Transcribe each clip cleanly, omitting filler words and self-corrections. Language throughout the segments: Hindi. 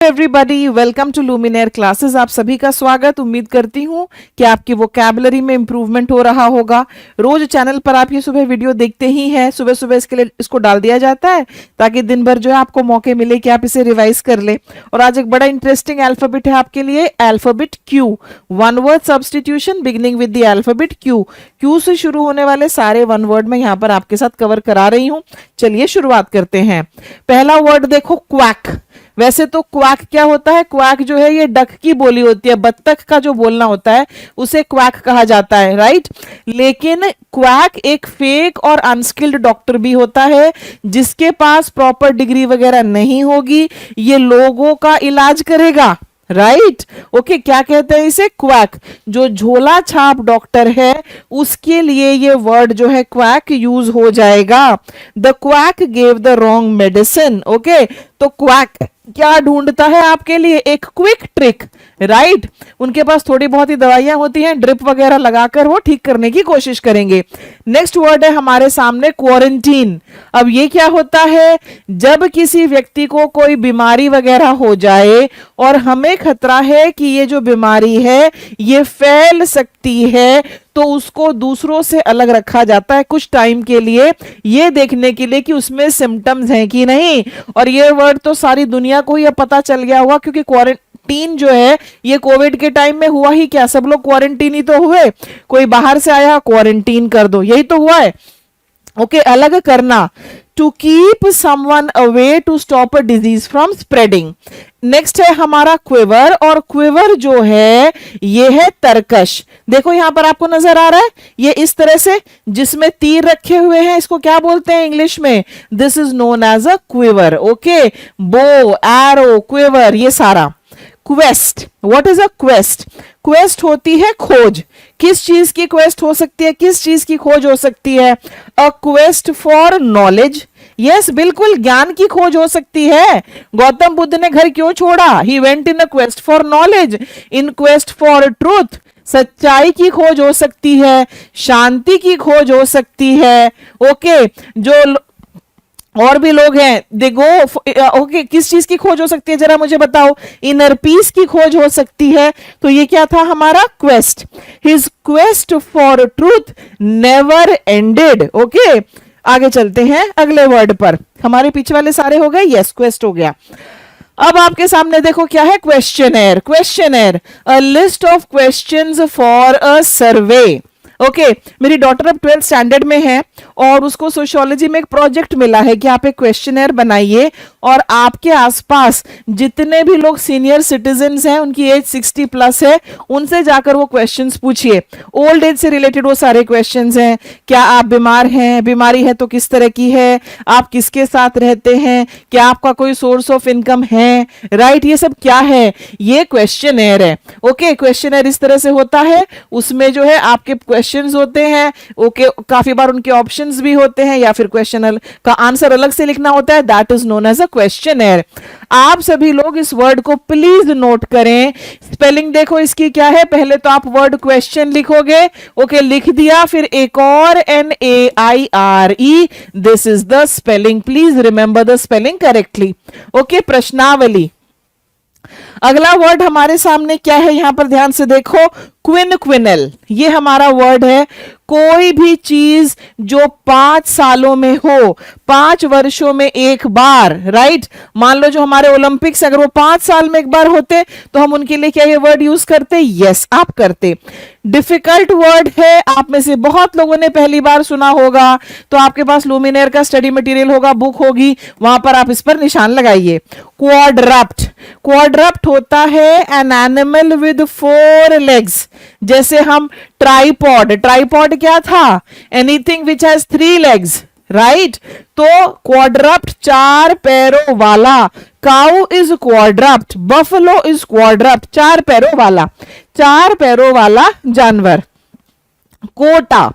Everybody, welcome to Luminaire classes. आप सभी का स्वागत। उम्मीद करती हूँ कि आपकी वोकैबुलरी में इंप्रूवमेंट हो रहा होगा। रोज चैनल पर आप ये सुबह वीडियो देखते ही हैं। सुबह सुबह इसके लिए इसको डाल दिया जाता है ताकि दिन भर जो है आपको मौके मिले कि आप इसे रिवाइज कर ले। और आज एक बड़ा इंटरेस्टिंग अल्फाबेट है आपके लिए, alphabet Q. One word substitution beginning with the alphabet Q. Q से शुरू होने वाले सारे वन वर्ड मैं यहाँ पर आपके साथ कवर करा रही हूँ। चलिए शुरुआत करते हैं। पहला वर्ड देखो, क्वैक। वैसे तो क्वैक क्या होता है? क्वैक जो है ये डक की बोली होती है, बत्तख का जो बोलना होता है उसे क्वैक कहा जाता है, राइट। लेकिन क्वैक एक फेक और अनस्किल्ड डॉक्टर भी होता है जिसके पास प्रॉपर डिग्री वगैरह नहीं होगी। ये लोगों का इलाज करेगा, राइट। ओके, क्या कहते हैं इसे? क्वैक। जो झोला छाप डॉक्टर है उसके लिए ये वर्ड जो है क्वैक यूज हो जाएगा। The quack gave the wrong medicine. Okay, तो क्वैक क्या ढूंढता है आपके लिए? एक क्विक ट्रिक, राइट। उनके पास थोड़ी बहुत ही दवाइयां होती हैं, ड्रिप वगैरह लगाकर वो ठीक करने की कोशिश करेंगे। नेक्स्ट वर्ड है हमारे सामने, क्वारंटीन। अब ये क्या होता है? जब किसी व्यक्ति को कोई बीमारी वगैरह हो जाए और हमें खतरा है कि ये जो बीमारी है ये फैल सकती है, तो उसको दूसरों से अलग रखा जाता है कुछ टाइम के लिए, ये देखने के लिए कि उसमें सिम्टम्स हैं कि नहीं। और ये वर्ड तो सारी दुनिया को ही अब पता चल गया होगा, क्योंकि क्वारंटीन जो है ये कोविड के टाइम में हुआ ही क्या? सब लोग क्वारंटीन ही तो हुए। कोई बाहर से आया, क्वारंटीन कर दो, यही तो हुआ है। ओके, अलग करना। To keep someone away to stop a disease from spreading. Next है हमारा क्विवर। और क्विवर जो है ये है तरकश। देखो यहां पर आपको नजर आ रहा है, ये इस तरह से जिसमें तीर रखे हुए हैं, इसको क्या बोलते हैं इंग्लिश में? This is known as a quiver. Okay, bow, arrow, quiver, ये सारा। Quest, what is a quest? Quest होती है खोज। किस चीज की क्वेस्ट हो सकती है? किस चीज की खोज हो सकती है? A quest for knowledge. Yes, बिल्कुल, ज्ञान की खोज हो सकती है। गौतम बुद्ध ने घर क्यों छोड़ा? He went in a quest for knowledge, in quest for truth. सच्चाई की खोज हो सकती है, शांति की खोज हो सकती है। ओके, जो और भी लोग हैं, दे गो। ओके, किस चीज की खोज हो सकती है जरा मुझे बताओ? इनर पीस की खोज हो सकती है। तो ये क्या था हमारा? Quest. His quest for truth never ended. Okay, आगे चलते हैं अगले वर्ड पर। हमारे पीछे वाले सारे हो गए, यस, क्वेस्ट हो गया। अब आपके सामने देखो क्या है? Questionnaire. Questionnaire, a list of questions for a survey. Okay, मेरी डॉटर अब 12th स्टैंडर्ड में है और उसको सोशियोलॉजी में एक प्रोजेक्ट मिला है कि आप एक क्वेश्चनर बनाइए और आपके आसपास जितने भी लोग सीनियर सिटीजन्स हैं, उनकी एज 60 प्लस है, उनसे जाकर वो क्वेश्चंस पूछिए। ओल्ड एज से रिलेटेड वो सारे क्वेश्चंस हैं। क्या आप बीमार हैं? बीमारी है तो किस तरह की है? आप किसके साथ रहते हैं? क्या आपका कोई सोर्स ऑफ इनकम है? राइट, ये सब क्या है? ये क्वेश्चनर है। ओके, क्वेश्चनर इस तरह से होता है, उसमें जो है आपके क्वेश्चंस होते हैं। ओके, काफी बार उनके ऑप्शंस भी होते हैं या फिर क्वेश्चन का आंसर अलग से लिखना होता है। That is known as a questionnaire. आप सभी लोग इस वर्ड को प्लीज नोट करें। स्पेलिंग देखो इसकी क्या है। पहले तो आप वर्ड क्वेश्चन लिखोगे। ओके, लिख दिया, फिर एक और NAIRE, this is the spelling. Please remember the spelling correctly. Okay, प्रश्नावली। अगला वर्ड हमारे सामने क्या है? यहां पर ध्यान से देखो, क्विनक्विनल। ये हमारा वर्ड है। कोई भी चीज जो 5 सालों में हो, 5 वर्षों में एक बार, राइट। मान लो जो हमारे ओलंपिक्स, अगर वो 5 साल में एक बार होते तो हम उनके लिए क्या ये वर्ड यूज करते? यस, आप करते। डिफिकल्ट वर्ड है, आप में से बहुत लोगों ने पहली बार सुना होगा, तो आपके पास लुमिनेयर का स्टडी मटेरियल होगा, बुक होगी, वहां पर आप इस पर निशान लगाइए। क्वाड्रप्ट। क्वाड्रप्ट होता है एन एनिमल विद 4 लेग्स। जैसे हम ट्राइपॉड, ट्राइपॉड क्या था? Anything which has 3 legs, right. तो क्वाड्रप्ट 4 पैरों वाला। Cow is quadruped, buffalo is quadruped, 4 पैरों वाला, 4 पैरों वाला जानवर। कोटा,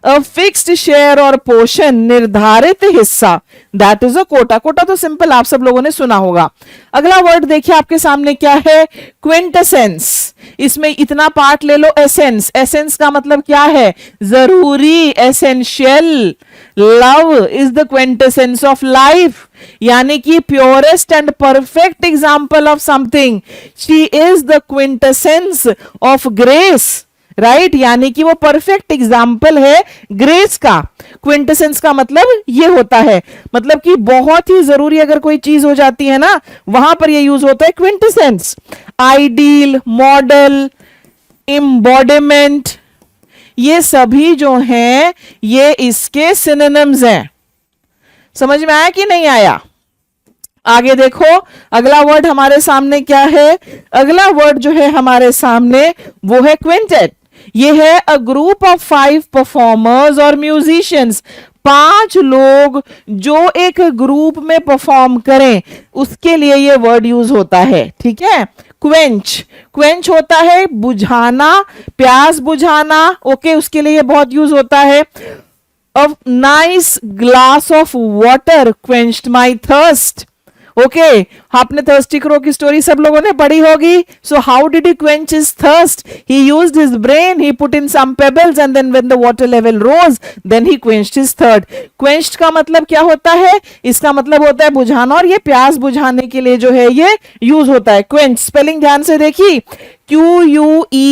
अ फिक्स्ड शेयर और पोर्शन, निर्धारित हिस्सा, that is a quota. Quota तो सिंपल आप सब लोगों ने सुना होगा। अगला वर्ड देखिए आपके सामने क्या है? क्विंटेसेंस। इसमें इतना पार्ट ले लो, एसेंस, एसेंस का मतलब क्या है, जरूरी, essential. Love is the quintessence of life, यानी कि purest and perfect example of something. She is the quintessence of grace, right, यानी कि वो परफेक्ट एग्जाम्पल है ग्रेस का। क्विंटेसेंस का मतलब ये होता है, मतलब कि बहुत ही जरूरी अगर कोई चीज हो जाती है ना, वहां पर ये यूज होता है क्विंटेसेंस। आइडियल, मॉडल, एम्बॉडीमेंट, ये सभी जो हैं ये इसके सिनोनिम्स हैं। समझ में आया कि नहीं आया? आगे देखो, अगला वर्ड हमारे सामने क्या है? अगला वर्ड जो है हमारे सामने वो है क्विंटेट। ये है अ ग्रुप ऑफ 5 परफॉर्मर्स और म्यूजिशियंस, 5 लोग जो एक ग्रुप में परफॉर्म करें, उसके लिए ये वर्ड यूज होता है। ठीक है, क्वेंच, क्वेंच होता है बुझाना, प्यास बुझाना, ओके, उसके लिए ये बहुत यूज होता है। A nice glass of water quenched my thirst, okay, आपने थर्स्टी क्रो की स्टोरी सब लोगों ने पढ़ी होगी। So how did he quench his thirst? He used his brain, he put in some pebbles and then when the water level rose then he quenched his thirst. Quenched का मतलब क्या होता है? इसका मतलब होता है बुझाना, और ये प्यास बुझाने के लिए जो है ये यूज होता है। क्वेंच स्पेलिंग ध्यान से देखिए, QUENCH,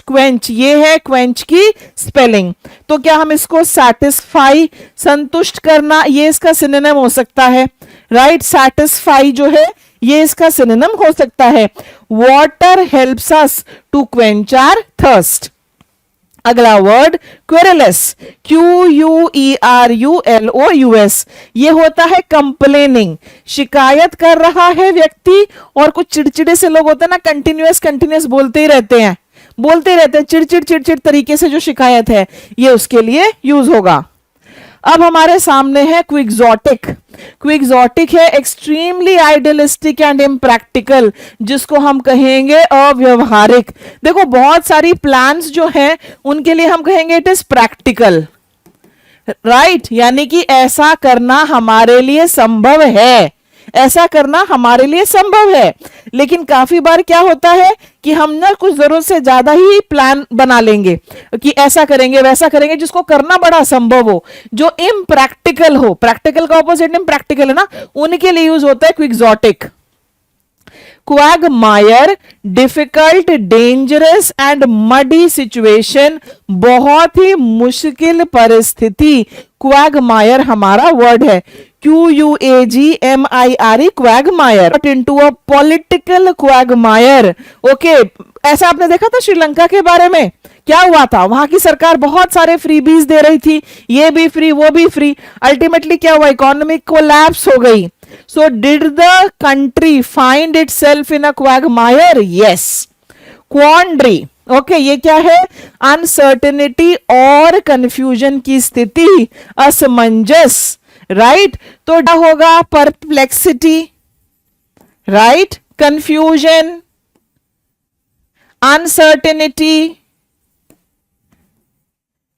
क्वेंच, ये है क्वेंच की स्पेलिंग। तो क्या हम इसको सैटिस्फाई, संतुष्ट करना, ये इसका सिनोनिम हो सकता है, राइट। सैटिस्फाई जो है ये इसका सिनोनिम हो सकता है। Water helps us to quench our thirst. अगला वर्ड क्वेरलस, QUERULOUS, ये होता है कंप्लेनिंग, शिकायत कर रहा है व्यक्ति। और कुछ चिड़चिड़े से लोग होते हैं ना, कंटिन्यूअस बोलते ही रहते हैं, चिड़चिड़ तरीके से जो शिकायत है, ये उसके लिए यूज होगा। अब हमारे सामने है क्विक्सोटिक। क्विक्सोटिक है एक्सट्रीमली आइडियलिस्टिक एंड इम्प्रैक्टिकल, जिसको हम कहेंगे अव्यवहारिक। देखो बहुत सारी प्लान्स जो हैं उनके लिए हम कहेंगे इट इज प्रैक्टिकल, राइट, यानी कि ऐसा करना हमारे लिए संभव है, ऐसा करना हमारे लिए संभव है। लेकिन काफी बार क्या होता है कि हम ना कुछ जरूरत से ज्यादा ही प्लान बना लेंगे कि ऐसा करेंगे वैसा करेंगे, जिसको करना बड़ा असंभव हो, जो इम्प्रैक्टिकल हो। प्रैक्टिकल का ऑपोजिट इम्प्रैक्टिकल है ना, उनके लिए यूज होता है quixotic. Quagmire, difficult, dangerous and muddy situation, बहुत ही मुश्किल परिस्थिति। क्वैगमायर हमारा वर्ड है, QUAGMIRE, Quagmire, into a political Quagmire. Okay, ऐसा आपने देखा था श्रीलंका के बारे में, क्या हुआ था? वहां की सरकार बहुत सारे फ्रीबीज दे रही थी, ये भी फ्री वो भी फ्री। अल्टीमेटली क्या हुआ? इकोनॉमिक कोलैप्स हो गई। So did the country find itself in a quagmire? Yes. Quandary, okay, ये क्या है? अनसर्टेनिटी और कंफ्यूजन की स्थिति, असमंजस, राइट। तो क्या होगा? परप्लेक्सिटी, राइट, कंफ्यूजन, अनसर्टेनिटी,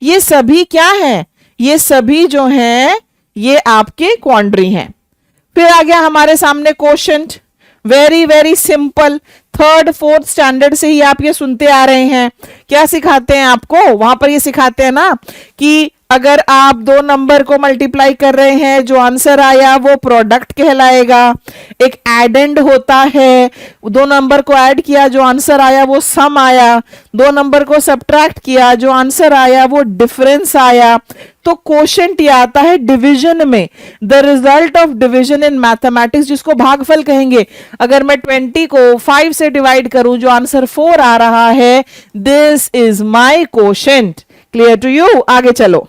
ये सभी क्या है? ये सभी जो हैं ये आपके क्वांड्री हैं। फिर आ गया हमारे सामने quotient, very very simple, 3rd 4th standard से ही आप ये सुनते आ रहे हैं। क्या सिखाते हैं आपको? वहां पर ये सिखाते हैं ना कि अगर आप 2 नंबर को मल्टीप्लाई कर रहे हैं, जो आंसर आया वो प्रोडक्ट कहलाएगा। एक एडेंड होता है, 2 नंबर को ऐड किया, जो आंसर आया वो सम आया। 2 नंबर को सब्ट्रैक्ट किया, जो आंसर आया वो डिफरेंस आया। तो क्वोशंट ये आता है डिवीजन में, the result of division in mathematics, जिसको भागफल कहेंगे। अगर मैं 20 को 5 से डिवाइड करूं, जो आंसर 4 आ रहा है, this is my quotient. Clear to you? आगे चलो।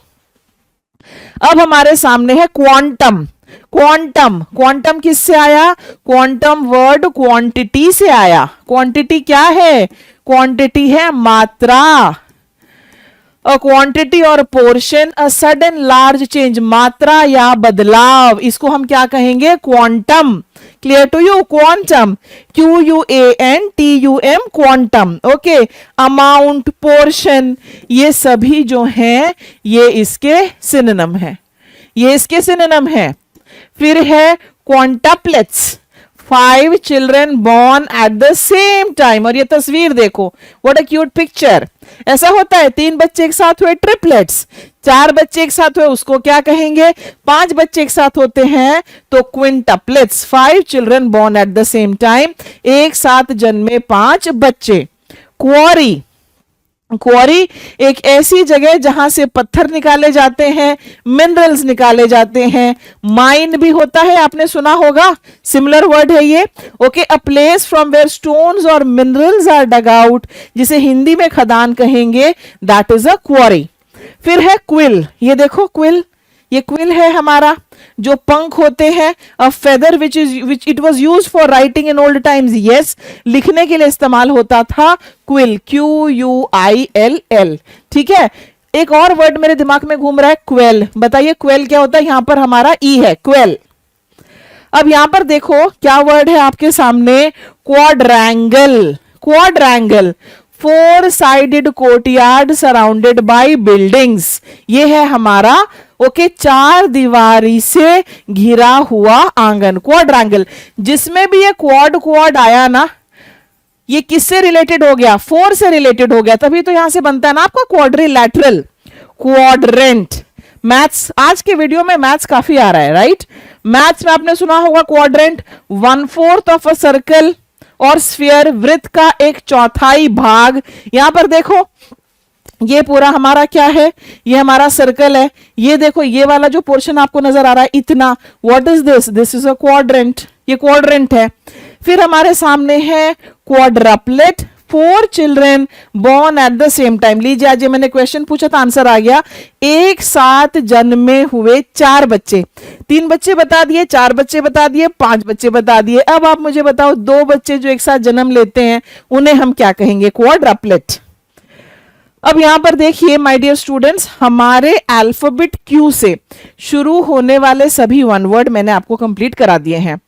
अब हमारे सामने है क्वांटम। क्वांटम, क्वांटम किससे आया? क्वांटम वर्ड क्वांटिटी से आया। क्वांटिटी क्या है? क्वांटिटी है मात्रा। अ क्वांटिटी और portion, a sudden large change, मात्रा या बदलाव, इसको हम क्या कहेंगे? Quantum. Clear to you? Quantum, QUANTUM, quantum, okay. Amount, portion, ये सभी जो हैं ये इसके सिनोनिम है, ये इसके सिनोनिम है। फिर है क्वांटप्लेट्स, 5 children born at the same time. और ये तस्वीर देखो, व्हाट अ क्यूट पिक्चर। ऐसा होता है 3 बच्चे एक साथ हुए ट्रिपलेट्स, 4 बच्चे एक साथ हुए उसको क्या कहेंगे, 5 बच्चे एक साथ होते हैं तो quintuplets. 5 children born at the same time, एक साथ जन्मे 5 बच्चे। क्वारी, क्वारी एक ऐसी जगह जहां से पत्थर निकाले जाते हैं, मिनरल्स निकाले जाते हैं। माइन भी होता है, आपने सुना होगा, सिमिलर वर्ड है ये। Okay, a place from where stones और मिनरल्स आर डग आउट, जिसे हिंदी में खदान कहेंगे, दैट इज अ क्वारी। फिर है क्विल, ये देखो क्विल, ये क्विल है हमारा, जो पंख होते हैं। A feather which it was used for writing in old times, yes, लिखने के लिए इस्तेमाल होता था क्विल, QUILL। ठीक है, एक और वर्ड मेरे दिमाग में घूम रहा है, क्वेल। बताइए क्वेल क्या होता है, यहां पर हमारा ई है, क्वेल। अब यहां पर देखो क्या वर्ड है आपके सामने, क्वाड्रैंगल। क्वाड्रैंगल, 4 sided courtyard surrounded by buildings, ये है हमारा ओके 4 दीवारी से घिरा हुआ आंगन, क्वाड्रैंगल। जिसमें भी ये क्वाड क्वाड आया ना, ये किससे रिलेटेड हो गया, 4 से रिलेटेड हो गया, तभी तो यहां से बनता है ना आपका क्वाड्रिलैटरल, क्वाड्रेंट। मैथ्स, आज के वीडियो में मैथ्स काफी आ रहा है, राइट। मैथ्स में आपने सुना होगा क्वाड्रेंट, 1/4 ऑफ अ सर्कल, और स्फीयर वृत्त का 1/4 भाग। यहां पर देखो ये पूरा हमारा क्या है, ये हमारा सर्कल है। ये देखो ये वाला जो पोर्शन आपको नजर आ रहा है इतना, what is this, this is a quadrant, ये क्वाड्रेंट है। फिर हमारे सामने है क्वाड्रप्लेट, 4 children born at the same time. लीजिए, आज ये मैंने क्वेश्चन पूछा था, आंसर आ गया, एक साथ जन्मे हुए 4 बच्चे। 3 बच्चे बता दिए, 4 बच्चे बता दिए, 5 बच्चे बता दिए। अब आप मुझे बताओ 2 बच्चे जो एक साथ जन्म लेते हैं उन्हें हम क्या कहेंगे, क्वाड्रप्लेट। अब यहां पर देखिए माय डियर स्टूडेंट्स, हमारे अल्फाबेट क्यू से शुरू होने वाले सभी 1 वर्ड मैंने आपको कंप्लीट करा दिए हैं।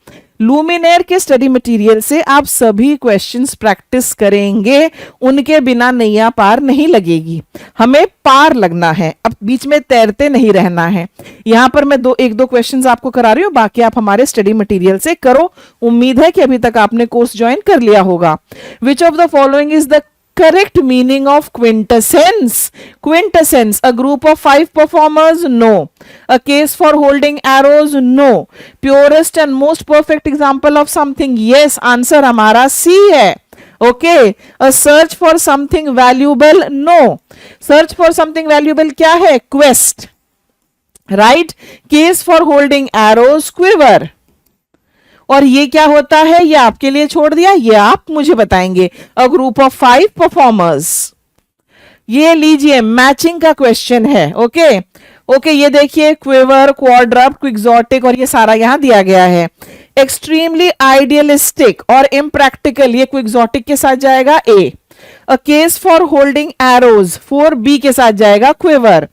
लुमिनेयर के स्टडी मटेरियल से आप सभी क्वेश्चंस प्रैक्टिस करेंगे, उनके बिना नैया पार नहीं लगेगी, हमें पार लगना है, अब बीच में तैरते नहीं रहना है। यहां पर मैं 1-2 क्वेश्चंस आपको करा रही हूं, बाकी आप हमारे स्टडी मटेरियल से करो। उम्मीद है कि अभी तक आपने कोर्स ज्वाइन कर लिया होगा। Which of the following is the correct meaning of quintessence? Quintessence, a group of 5 performers? No. A case for holding arrows? No. Purest and most perfect example of something? Yes. Answer हमारा C है. Okay. A search for something valuable? No. Search for something valuable क्या है? Quest. Right? Case for holding arrows? Quiver. और ये क्या होता है, ये आपके लिए छोड़ दिया, ये आप मुझे बताएंगे। अ ग्रुप ऑफ 5 परफॉर्मर्स, ये लीजिए मैचिंग का क्वेश्चन है। ओके ओके, ये देखिए क्विवर, क्वाड्रप, क्विक्सोटिक, और ये सारा यहां दिया गया है। एक्सट्रीमली आइडियलिस्टिक और इम्प्रैक्टिकल, ये क्विक्सोटिक के साथ जाएगा A. A case for holding arrows, 4B के साथ जाएगा क्विवर।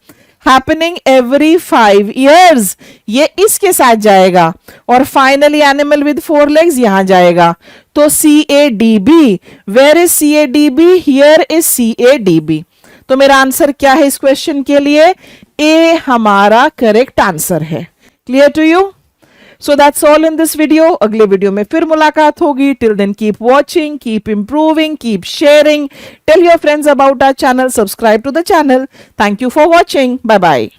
हैपनिंग एवरी 5 years, ये इसके साथ जाएगा। और फाइनली एनिमल विद 4 legs यहां जाएगा। तो CADB, where is CADB, here is CADB। तो मेरा आंसर क्या है इस क्वेश्चन के लिए, ए हमारा करेक्ट आंसर है। Clear to you? So that's all in this video. अगले वीडियो में फिर मुलाकात होगी। Till then keep watching, keep improving, keep sharing, tell your friends about our channel, subscribe to the channel. Thank you for watching, bye bye.